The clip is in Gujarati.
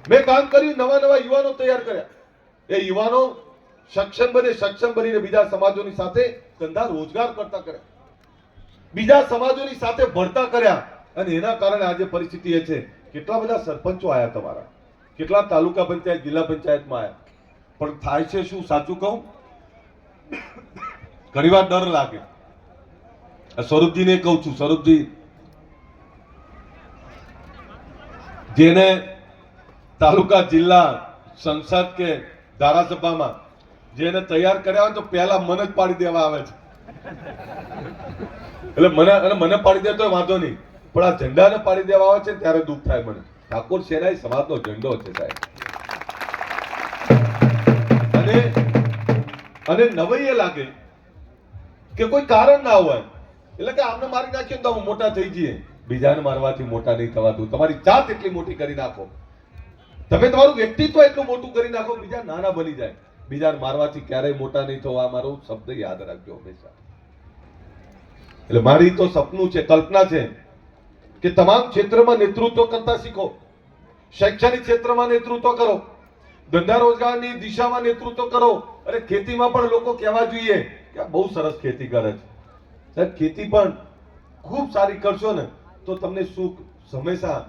મેં કામ કર્યું, નવા નવા યુવાનો તૈયાર કર્યા. એ યુવાનો સક્ષમ બનીને બીજા સમાજોની સાથે ધંધા રોજગાર કરતા કર્યા, બીજા સમાજોની સાથે ભળતા કર્યા. અને એના કારણે આજે પરિસ્થિતિ એ છે, કેટલા બધા સરપંચો આયા તમારા, કેટલા તાલુકા પંચાયત, જિલ્લા પંચાયતમાં આયા, પણ થાય છે શું? સાચું કહું, ઘણીવાર ડર લાગે. સ્વરૂપજીને કહું છું, સ્વરૂપજી જેને તાલુકા, જિલ્લા, સંસદ કે ધારાસભામાં જેને તૈયાર કર્યા હોય તો પહેલા મને જ પાડી દેવા આવે છે. એટલે મને પાડી દે તો વાંધો નહીં, પણ આ ઝંડાને પાડી દેવા આવે છે ત્યારે દુઃખ થાય મને. ઠાકોર સેના એ સમાજનો ઝંડો છે સાહેબ. અને નવાઈ એ લાગે કે કોઈ કારણ ના હોય, એટલે કે આમને મારી નાખ્યો તો મોટા થઈ જઈએ. બીજાને મારવાથી મોટા નહીં થવાતું. તમારી જાત એટલી મોટી કરી નાખો, તમે તમારું વ્યક્તિત્વ એટલું મોટું કરી નાખો, બીજા નાના બની જાય. બીજાને મારવાથી ક્યારેય મોટા નહીં થવા. આ મારો શબ્દ યાદ રાખજો હંમેશા. એટલે મારી તો સપનું છે, કલ્પના છે કે તમામ ક્ષેત્રમાં નેતૃત્વ કરતા શીખો. શૈક્ષણિક ક્ષેત્રમાં નેતૃત્વ કરો, ધંધા રોજગારની દિશામાં નેતૃત્વ કરો. અને ખેતીમાં પણ લોકો કહેવા જોઈએ કે આ બહુ સરસ ખેતી કરે છે. સાહેબ, ખેતી પણ ખૂબ સારી કરશો ને તો તમને સુખ હંમેશા